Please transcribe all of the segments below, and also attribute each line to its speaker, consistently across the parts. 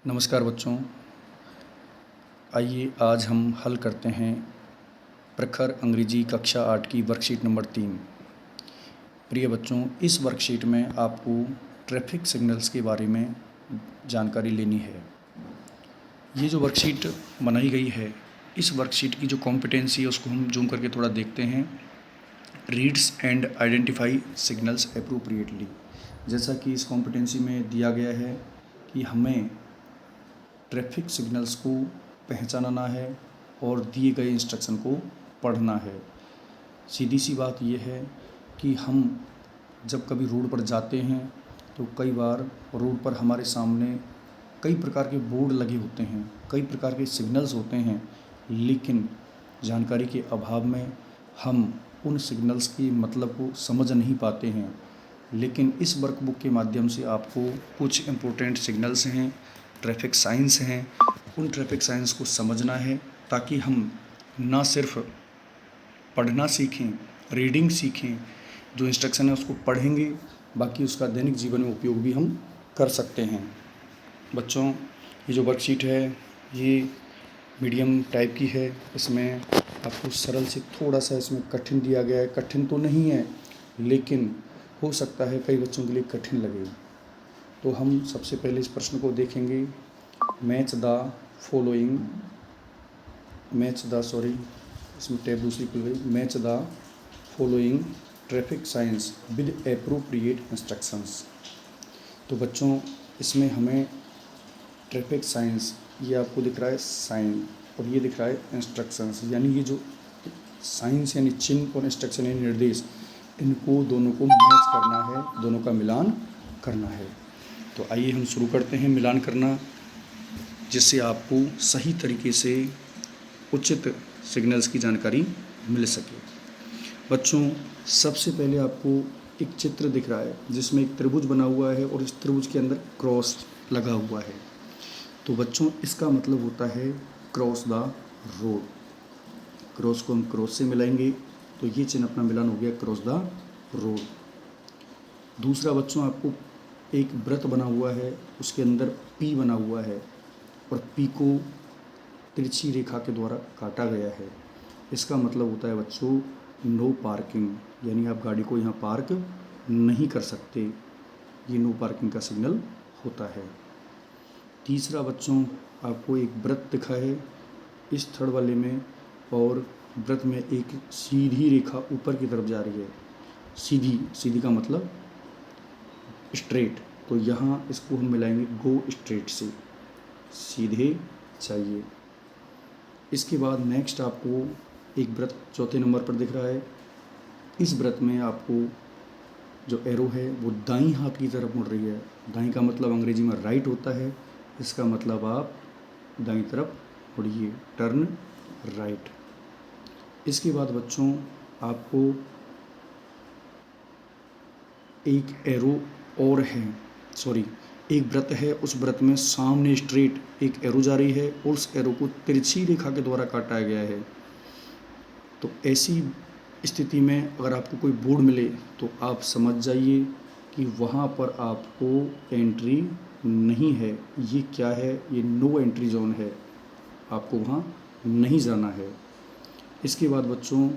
Speaker 1: नमस्कार बच्चों। आइए आज हम हल करते हैं प्रखर अंग्रेजी कक्षा 8 की वर्कशीट नंबर 3। प्रिय बच्चों, इस वर्कशीट में आपको ट्रैफिक सिग्नल्स के बारे में जानकारी लेनी है। ये जो वर्कशीट बनाई गई है, इस वर्कशीट की जो कॉम्पिटेंसी है उसको हम जूम करके थोड़ा देखते हैं। Reads and identify signals appropriately. जैसा कि इस कॉम्पिटेंसी में दिया गया है कि हमें ट्रैफिक सिग्नल्स को पहचानना है और दिए गए इंस्ट्रक्शन को पढ़ना है। सीधी सी बात यह है कि हम जब कभी रोड पर जाते हैं तो कई बार रोड पर हमारे सामने कई प्रकार के बोर्ड लगे होते हैं, कई प्रकार के सिग्नल्स होते हैं, लेकिन जानकारी के अभाव में हम उन सिग्नल्स की मतलब को समझ नहीं पाते हैं। लेकिन इस वर्कबुक के माध्यम से आपको कुछ इम्पोर्टेंट सिग्नल्स हैं, ट्रैफिक साइंस हैं, उन ट्रैफिक साइंस को समझना है ताकि हम ना सिर्फ पढ़ना सीखें, रीडिंग सीखें, जो इंस्ट्रक्शन है उसको पढ़ेंगे, बाकी उसका दैनिक जीवन में उपयोग भी हम कर सकते हैं। बच्चों, ये जो वर्कशीट है ये मीडियम टाइप की है। इसमें आपको सरल से थोड़ा सा इसमें कठिन दिया गया है। कठिन तो नहीं है, लेकिन हो सकता है कई बच्चों के लिए कठिन लगे। तो हम सबसे पहले इस प्रश्न को देखेंगे। इसमें टैब दूसरी खुल गई। Match the following traffic science with appropriate instructions. तो बच्चों, इसमें हमें ट्रैफिक साइंस, ये आपको दिख रहा है साइन और ये दिख रहा है इंस्ट्रक्शंस, यानी ये जो साइंस यानी चिन्ह और इंस्ट्रक्शन यानी निर्देश, इनको दोनों को मैच करना है, दोनों का मिलान करना है। तो आइए हम शुरू करते हैं मिलान करना, जिससे आपको सही तरीके से उचित सिग्नल्स की जानकारी मिल सके। बच्चों, सबसे पहले आपको एक चित्र दिख रहा है जिसमें एक त्रिभुज बना हुआ है और इस त्रिभुज के अंदर क्रॉस लगा हुआ है। तो बच्चों, इसका मतलब होता है क्रॉस द रोड। क्रॉस को हम क्रॉस से मिलाएंगे तो ये चिन्ह अपना मिलान हो गया, क्रॉस द रोड। दूसरा बच्चों, आपको एक वृत्त बना हुआ है, उसके अंदर पी बना हुआ है और पी को तिरछी रेखा के द्वारा काटा गया है। इसका मतलब होता है बच्चों नो पार्किंग, यानी आप गाड़ी को यहाँ पार्क नहीं कर सकते। ये नो पार्किंग का सिग्नल होता है। तीसरा बच्चों, आपको एक वृत्त दिखा है इस थर्ड वाले में, और वृत्त में एक सीधी रेखा ऊपर की तरफ जा रही है। सीधी का मतलब स्ट्रेट, तो यहाँ इसको हम मिलाएंगे गो स्ट्रेट से, सीधे चाहिए। इसके बाद नेक्स्ट आपको एक वृत्त चौथे नंबर पर दिख रहा है। इस वृत्त में आपको जो एरो है वो दाईं हाथ की तरफ मुड़ रही है। दाईं का मतलब अंग्रेजी में राइट होता है, इसका मतलब आप दाईं तरफ मुड़िए, टर्न राइट। इसके बाद बच्चों, आपको एक एरो और है, एक वृत्त है, उस वृत्त में सामने स्ट्रेट एक एरो जा रही है और उस एरो को तिरछी रेखा के द्वारा काटा गया है। तो ऐसी स्थिति में अगर आपको कोई बोर्ड मिले तो आप समझ जाइए कि वहाँ पर आपको एंट्री नहीं है। ये क्या है? ये नो एंट्री जोन है, आपको वहाँ नहीं जाना है। इसके बाद बच्चों,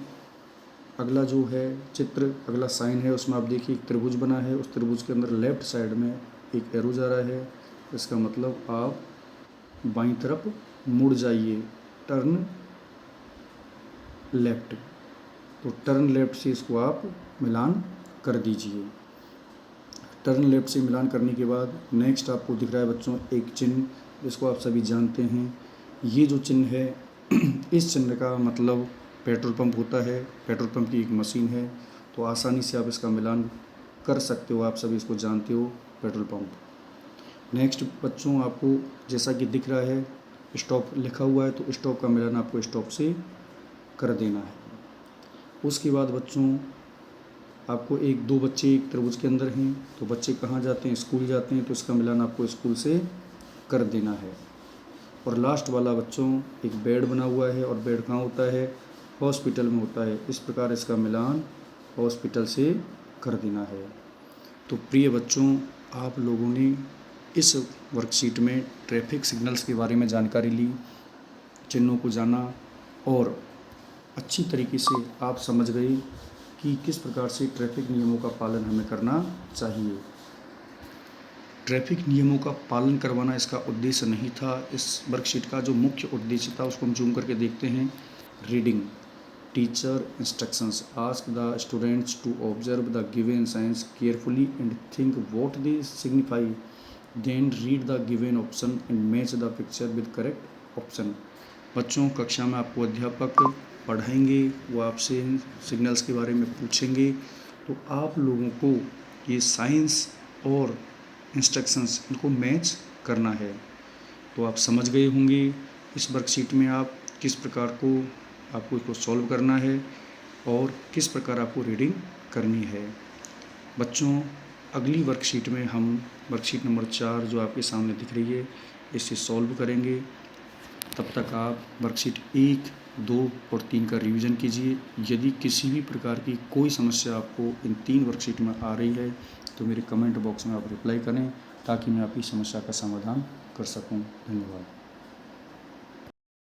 Speaker 1: अगला जो है चित्र, अगला साइन है, उसमें आप देखिए एक त्रिभुज बना है, उस त्रिभुज के अंदर लेफ्ट साइड में एक एरो जा रहा है। इसका मतलब आप बाईं तरफ मुड़ जाइए, टर्न लेफ्ट। तो टर्न लेफ्ट से इसको आप मिलान कर दीजिए। टर्न लेफ्ट से मिलान करने के बाद नेक्स्ट आपको दिख रहा है बच्चों एक चिन्ह, जिसको आप सभी जानते हैं। ये जो चिन्ह है इस चिन्ह का मतलब पेट्रोल पंप होता है। पेट्रोल पंप की एक मशीन है, तो आसानी से आप इसका मिलान कर सकते हो, आप सभी इसको जानते हो, पेट्रोल पंप। नेक्स्ट बच्चों, आपको जैसा कि दिख रहा है स्टॉप लिखा हुआ है, तो स्टॉप का मिलान आपको स्टॉप से कर देना है। उसके बाद बच्चों, आपको दो बच्चे एक त्रिभुज के अंदर हैं, तो बच्चे कहाँ जाते हैं? स्कूल जाते हैं, तो इसका मिलान आपको स्कूल से कर देना है। और लास्ट वाला बच्चों, एक बेड बना हुआ है और बेड कहाँ होता है? हॉस्पिटल में होता है। इस प्रकार इसका मिलान हॉस्पिटल से कर देना है। तो प्रिय बच्चों, आप लोगों ने इस वर्कशीट में ट्रैफिक सिग्नल्स के बारे में जानकारी ली, चिन्हों को जाना और अच्छी तरीके से आप समझ गए कि किस प्रकार से ट्रैफिक नियमों का पालन हमें करना चाहिए। ट्रैफिक नियमों का पालन करवाना इसका उद्देश्य नहीं था। इस वर्कशीट का जो मुख्य उद्देश्य था उसको हम जूम करके देखते हैं। Reading, teacher instructions ask the students to observe the given signs carefully and think what they signify, then read the given option and match the picture with correct option. बच्चों, कक्षा में आपको अध्यापक पढ़ाएंगे, वो आपसे सिग्नल्स के बारे में पूछेंगे, तो आप लोगों को ये साइंस और इंस्ट्रक्शंस इनको मैच करना है। तो आप समझ गए होंगे इस वर्कशीट में आप किस प्रकार को आपको इसको सॉल्व करना है और किस प्रकार आपको रीडिंग करनी है। बच्चों, अगली वर्कशीट में हम वर्कशीट नंबर 4 जो आपके सामने दिख रही है इसे सॉल्व करेंगे। तब तक आप वर्कशीट 1, 2 और 3 का रिवीजन कीजिए। यदि किसी भी प्रकार की कोई समस्या आपको इन 3 वर्कशीट में आ रही है तो मेरे कमेंट बॉक्स में आप रिप्लाई करें ताकि मैं आपकी समस्या का समाधान कर सकूं। धन्यवाद।